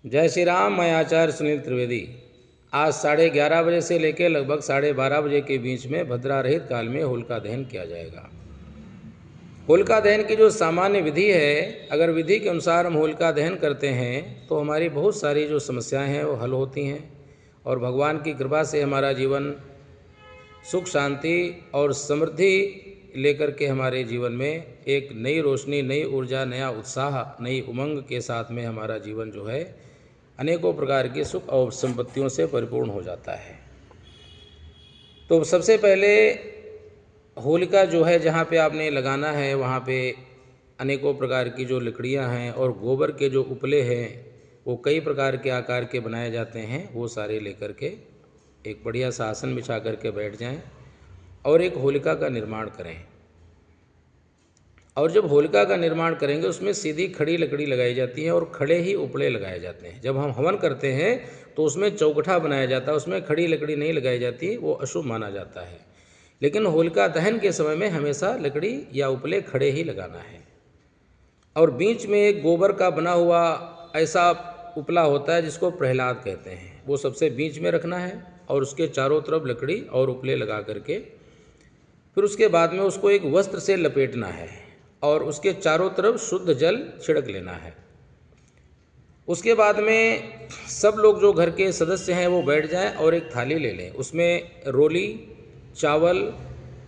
जय श्री राम। मैं आचार्य सुनील त्रिवेदी। आज 11:30 बजे से लेकर लगभग 12:30 बजे के बीच में भद्रा रहित काल में होलिका दहन किया जाएगा। होलिका दहन की जो सामान्य विधि है, अगर विधि के अनुसार हम होलिका दहन करते हैं तो हमारी बहुत सारी जो समस्याएं हैं वो हल होती हैं और भगवान की कृपा से हमारा जीवन सुख शांति और समृद्धि लेकर के हमारे जीवन में एक नई रोशनी, नई ऊर्जा, नया उत्साह, नई उमंग के साथ में हमारा जीवन जो है अनेकों प्रकार की सुख और संपत्तियों से परिपूर्ण हो जाता है। तो सबसे पहले होलिका जो है जहाँ पे आपने लगाना है वहाँ पे अनेकों प्रकार की जो लकड़ियाँ हैं और गोबर के जो उपले हैं वो कई प्रकार के आकार के बनाए जाते हैं, वो सारे लेकर के एक बढ़िया सा आसन बिछा करके बैठ जाएं और एक होलिका का निर्माण करें। और जब होलिका का निर्माण करेंगे उसमें सीधी खड़ी लकड़ी लगाई जाती है और खड़े ही उपले लगाए जाते हैं। जब हम हवन करते हैं तो उसमें चौकठा बनाया जाता है, उसमें खड़ी लकड़ी नहीं लगाई जाती, वो अशुभ माना जाता है। लेकिन होलिका दहन के समय में हमेशा लकड़ी या उपले खड़े ही लगाना है। और बीच में एक गोबर का बना हुआ ऐसा उपला होता है जिसको प्रहलाद कहते हैं, वो सबसे बीच में रखना है और उसके चारों तरफ लकड़ी और उपले लगा करके फिर उसके बाद में उसको एक वस्त्र से लपेटना है और उसके चारों तरफ शुद्ध जल छिड़क लेना है। उसके बाद में सब लोग जो घर के सदस्य हैं वो बैठ जाएं और एक थाली ले लें, उसमें रोली, चावल,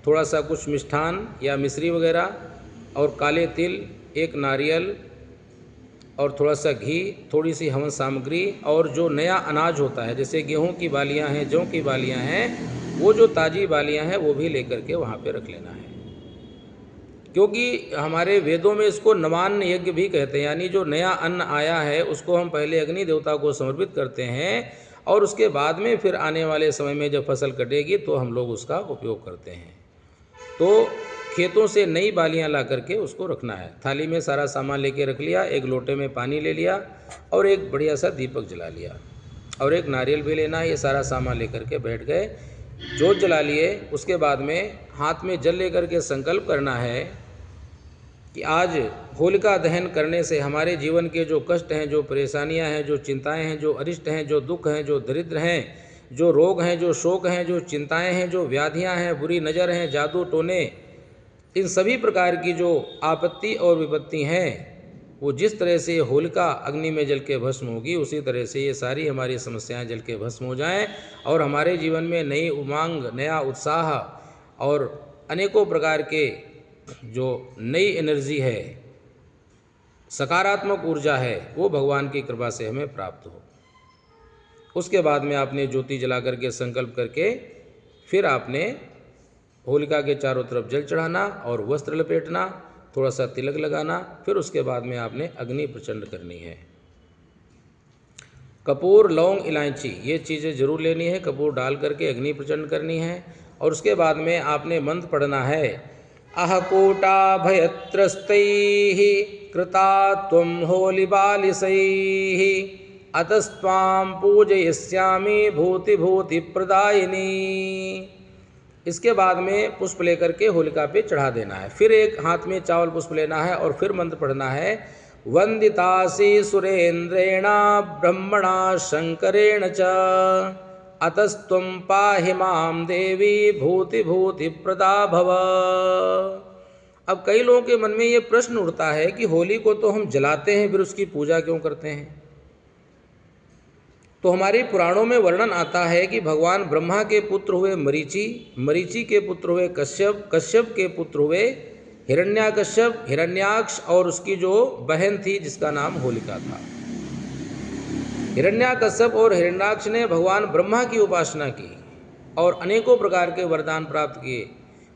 थोड़ा सा कुछ मिष्ठान या मिश्री वगैरह और काले तिल, एक नारियल और थोड़ा सा घी, थोड़ी सी हवन सामग्री और जो नया अनाज होता है जैसे गेहूं की बालियां हैं, जौ की बालियां हैं, वो जो ताज़ी बालियां हैं वो भी लेकर के वहाँ पे रख लेना है। क्योंकि हमारे वेदों में इसको नवान्न यज्ञ भी कहते हैं, यानी जो नया अन्न आया है उसको हम पहले अग्नि देवता को समर्पित करते हैं और उसके बाद में फिर आने वाले समय में जब फसल कटेगी तो हम लोग उसका उपयोग करते हैं। तो खेतों से नई बालियां ला करके उसको रखना है। थाली में सारा सामान लेके रख लिया, एक लोटे में पानी ले लिया और एक बढ़िया सा दीपक जला लिया और एक नारियल भी लेना है। ये सारा सामान लेकर के बैठ गए, जोत जला लिए। उसके बाद में हाथ में जल लेकर के संकल्प करना है कि आज होलिका दहन करने से हमारे जीवन के जो कष्ट हैं, जो परेशानियां हैं, जो चिंताएं हैं, जो अरिष्ट हैं, जो दुख हैं, जो दरिद्र हैं, जो रोग हैं, जो शोक हैं, जो चिंताएं हैं, जो व्याधियां हैं, बुरी नज़र हैं, जादू टोने, इन सभी प्रकार की जो आपत्ति और विपत्ति हैं वो जिस तरह से होलिका अग्नि में जल के भस्म होगी उसी तरह से ये सारी हमारी समस्याएं जल के भस्म हो जाएं और हमारे जीवन में नई उमंग, नया उत्साह और अनेकों प्रकार के जो नई एनर्जी है, सकारात्मक ऊर्जा है, वो भगवान की कृपा से हमें प्राप्त हो। उसके बाद में आपने ज्योति जला करके संकल्प करके फिर आपने होलिका के चारों तरफ जल चढ़ाना और वस्त्र लपेटना, थोड़ा सा तिलक लगाना, फिर उसके बाद में आपने अग्नि प्रचंड करनी है। कपूर, लौंग, इलायची ये चीज़ें जरूर लेनी है, कपूर डाल करके अग्नि प्रचंड करनी है। और उसके बाद में आपने मंत्र पढ़ना है, अहकूटा भयत्रस्तैः कृता त्वं होलिबालिशैः अतस्त्वां पूजयिष्यामि भूति भूति प्रदायिनी। इसके बाद में पुष्प लेकर के होलिका पे चढ़ा देना है। फिर एक हाथ में चावल पुष्प लेना है और फिर मंत्र पढ़ना है, वंदितासी सुरेंद्रेण ब्रह्मणा शंकरेण च अतस्त्वं पाहि मां देवी भूति भूति प्रदा भव। अब कई लोगों के मन में ये प्रश्न उठता है कि होली को तो हम जलाते हैं, फिर उसकी पूजा क्यों करते हैं? तो हमारे पुराणों में वर्णन आता है कि भगवान ब्रह्मा के पुत्र हुए मरीचि, मरीचि के पुत्र हुए कश्यप, कश्यप के पुत्र हुए हिरण्याकश्यप, हिरण्याक्ष और उसकी जो बहन थी जिसका नाम होलिका था। हिरण्याकश्यप और हिरण्याक्ष ने भगवान ब्रह्मा की उपासना की और अनेकों प्रकार के वरदान प्राप्त किए।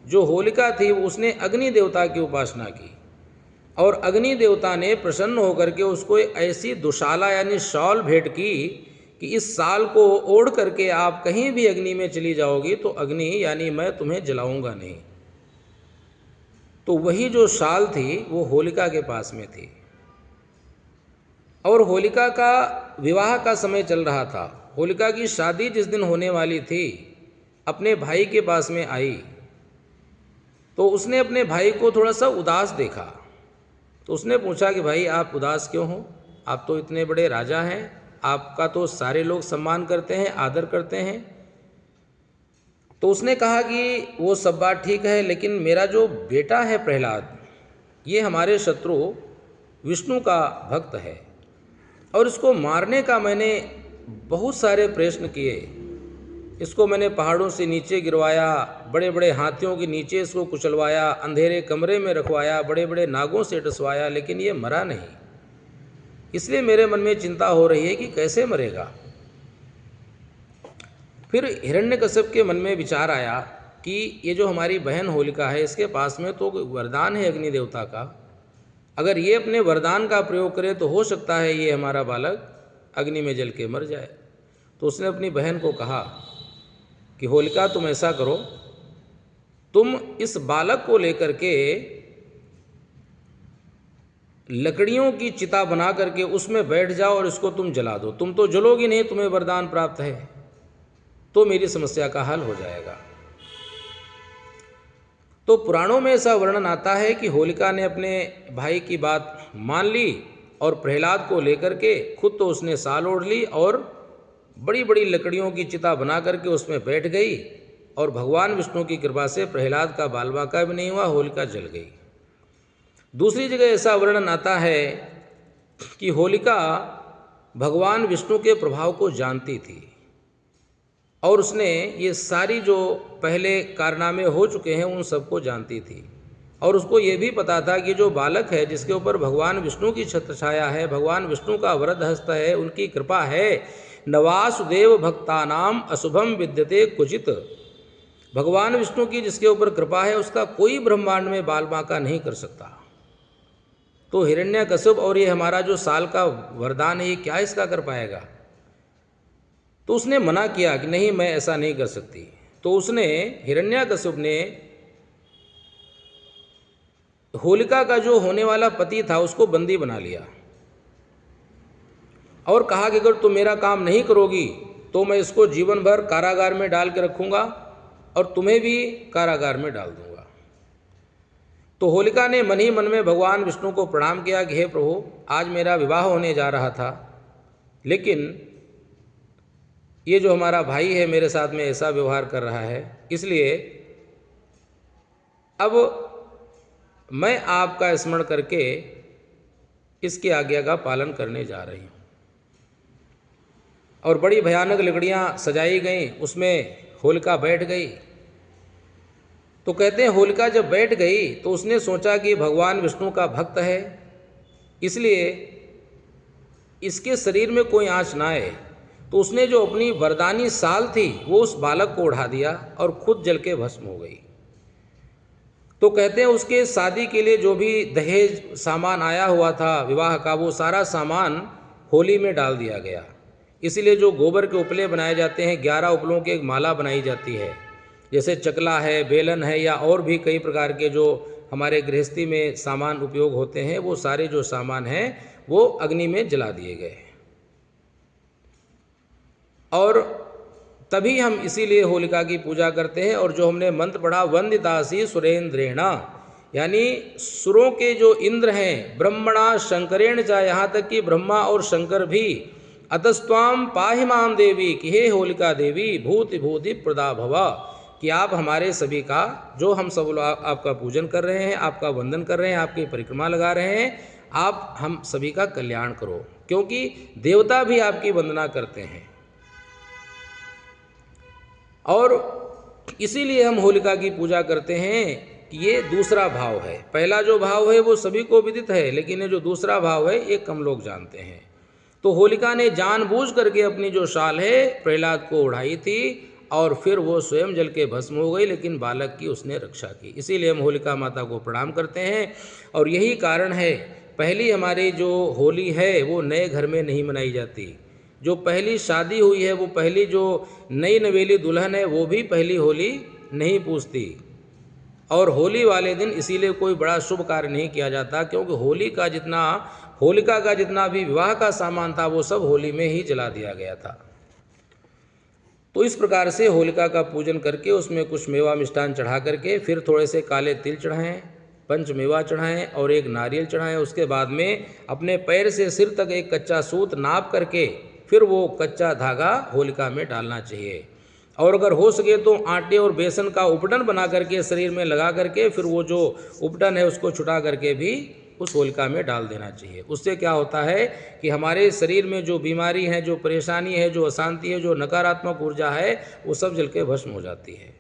जो होलिका थी उसने अग्नि देवता की उपासना की और अग्नि देवता ने प्रसन्न होकर के उसको ऐसी दुशाला यानी शॉल भेंट की कि इस साल को ओढ़ करके आप कहीं भी अग्नि में चली जाओगी तो अग्नि यानी मैं तुम्हें जलाऊंगा नहीं। तो वही जो शाल थी वो होलिका के पास में थी और होलिका का विवाह का समय चल रहा था। होलिका की शादी जिस दिन होने वाली थी अपने भाई के पास में आई तो उसने अपने भाई को थोड़ा सा उदास देखा। तो उसने पूछा कि भाई आप उदास क्यों हो, आप तो इतने बड़े राजा हैं आपका तो सारे लोग सम्मान करते हैं, आदर करते हैं। तो उसने कहा कि वो सब बात ठीक है, लेकिन मेरा जो बेटा है प्रहलाद, ये हमारे शत्रु विष्णु का भक्त है और इसको मारने का मैंने बहुत सारे प्रयत्न किए। इसको मैंने पहाड़ों से नीचे गिरवाया, बड़े बड़े हाथियों के नीचे इसको कुचलवाया, अंधेरे कमरे में रखवाया, बड़े बड़े नागों से डसवाया, लेकिन ये मरा नहीं। इसलिए मेरे मन में चिंता हो रही है कि कैसे मरेगा। फिर हिरण्यकश्यप के मन में विचार आया कि ये जो हमारी बहन होलिका है, इसके पास में तो वरदान है अग्नि देवता का। अगर ये अपने वरदान का प्रयोग करे तो हो सकता है ये हमारा बालक अग्नि में जल के मर जाए। तो उसने अपनी बहन को कहा कि होलिका, तुम ऐसा करो, तुम इस बालक को लेकर के लकड़ियों की चिता बना करके उसमें बैठ जाओ और इसको तुम जला दो। तुम तो जलोगी नहीं, तुम्हें वरदान प्राप्त है, तो मेरी समस्या का हल हो जाएगा। तो पुराणों में ऐसा वर्णन आता है कि होलिका ने अपने भाई की बात मान ली और प्रहलाद को लेकर के खुद तो उसने साल ओढ़ ली और बड़ी बड़ी लकड़ियों की चिता बना करके उसमें बैठ गई और भगवान विष्णु की कृपा से प्रहलाद का बाल बाका भी नहीं हुआ, होलिका जल गई। दूसरी जगह ऐसा वर्णन आता है कि होलिका भगवान विष्णु के प्रभाव को जानती थी और उसने ये सारी जो पहले कारनामे हो चुके हैं उन सबको जानती थी और उसको ये भी पता था कि जो बालक है जिसके ऊपर भगवान विष्णु की छत्र छाया है, भगवान विष्णु का वरद हस्त है, उनकी कृपा है, नवासुदेव भक्तानाम अशुभम विद्यते कुचित। भगवान विष्णु की जिसके ऊपर कृपा है उसका कोई ब्रह्मांड में बाल बांका नहीं कर सकता। तो हिरण्यकश्यप और ये हमारा जो साल का वरदान है, ये क्या इसका कर पाएगा? तो उसने मना किया कि नहीं, मैं ऐसा नहीं कर सकती। तो उसने, हिरण्यकश्यप ने होलिका का जो होने वाला पति था उसको बंदी बना लिया और कहा कि अगर तुम मेरा काम नहीं करोगी तो मैं इसको जीवन भर कारागार में डाल के रखूँगा और तुम्हें भी कारागार में डाल दूँगा। तो होलिका ने मन ही मन में भगवान विष्णु को प्रणाम किया कि हे प्रभु, आज मेरा विवाह होने जा रहा था, लेकिन ये जो हमारा भाई है मेरे साथ में ऐसा व्यवहार कर रहा है, इसलिए अब मैं आपका स्मरण करके इसकी आज्ञा का पालन करने जा रही हूँ। और बड़ी भयानक लकड़ियाँ सजाई गईं, उसमें होलिका बैठ गई। तो कहते हैं होलिका जब बैठ गई तो उसने सोचा कि भगवान विष्णु का भक्त है, इसलिए इसके शरीर में कोई आँच ना आए। तो उसने जो अपनी वरदानी साल थी वो उस बालक को उड़ा दिया और खुद जल के भस्म हो गई। तो कहते हैं उसके शादी के लिए जो भी दहेज सामान आया हुआ था विवाह का, वो सारा सामान होली में डाल दिया गया। इसीलिए जो गोबर के उपले बनाए जाते हैं, 11 उपलों की एक माला बनाई जाती है, जैसे चकला है, बेलन है या और भी कई प्रकार के जो हमारे गृहस्थी में सामान उपयोग होते हैं, वो सारे जो सामान हैं वो अग्नि में जला दिए गए। और तभी हम इसीलिए होलिका की पूजा करते हैं। और जो हमने मंत्र पढ़ा, वंदितासी सुरेंद्रेणा, यानी सुरों के जो इंद्र हैं, ब्रह्मणा शंकरेण चा, यहाँ तक कि ब्रह्मा और शंकर भी, अतस्त्वाम पाहि माम देवी, कि हे होलिका देवी, भूति भूति प्रदा भवा, कि आप हमारे सभी का, जो हम सब लोग आपका पूजन कर रहे हैं, आपका वंदन कर रहे हैं, आपकी परिक्रमा लगा रहे हैं, आप हम सभी का कल्याण करो, क्योंकि देवता भी आपकी वंदना करते हैं। और इसीलिए हम होलिका की पूजा करते हैं कि ये दूसरा भाव है। पहला जो भाव है वो सभी को विदित है, लेकिन ये जो दूसरा भाव है ये कम लोग जानते हैं। तो होलिका ने जानबूझ करके अपनी जो शाल है प्रहलाद को उड़ाई थी और फिर वो स्वयं जल के भस्म हो गई, लेकिन बालक की उसने रक्षा की। इसीलिए हम होलिका माता को प्रणाम करते हैं। और यही कारण है, पहली हमारी जो होली है वो नए घर में नहीं मनाई जाती। जो पहली शादी हुई है, वो पहली जो नई नवेली दुल्हन है, वो भी पहली होली नहीं पूजती। और होली वाले दिन इसीलिए कोई बड़ा शुभ कार्य नहीं किया जाता, क्योंकि होलिका का जितना भी विवाह का सामान था वो सब होली में ही जला दिया गया था। तो इस प्रकार से होलिका का पूजन करके उसमें कुछ मेवा मिष्ठान चढ़ा करके, फिर थोड़े से काले तिल चढ़ाएं, पंचमेवा चढ़ाएं और एक नारियल चढ़ाएं। उसके बाद में अपने पैर से सिर तक एक कच्चा सूत नाप करके फिर वो कच्चा धागा होलिका में डालना चाहिए। और अगर हो सके तो आटे और बेसन का उपटन बना करके शरीर में लगा करके फिर वो जो उपटन है उसको छुटा करके भी उस होलिका में डाल देना चाहिए। उससे क्या होता है कि हमारे शरीर में जो बीमारी है, जो परेशानी है, जो अशांति है, जो नकारात्मक ऊर्जा है, वो सब जल के भस्म हो जाती है।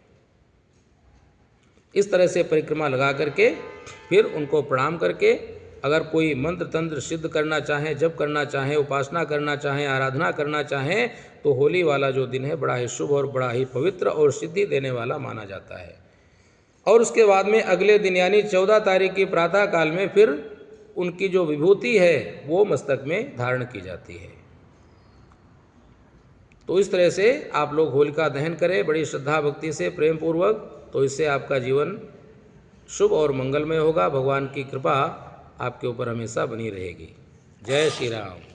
इस तरह से परिक्रमा लगा करके फिर उनको प्रणाम करके अगर कोई मंत्र तंत्र सिद्ध करना चाहें, जप करना चाहें, उपासना करना चाहें, आराधना करना चाहें, तो होली वाला जो दिन है बड़ा ही शुभ और बड़ा ही पवित्र और सिद्धि देने वाला माना जाता है। और उसके बाद में अगले दिन यानी 14 तारीख की प्रातः काल में फिर उनकी जो विभूति है वो मस्तक में धारण की जाती है। तो इस तरह से आप लोग होलिका दहन करें बड़ी श्रद्धा भक्ति से, प्रेम पूर्वक, तो इससे आपका जीवन शुभ और मंगलमय होगा। भगवान की कृपा आपके ऊपर हमेशा बनी रहेगी। जय श्री राम।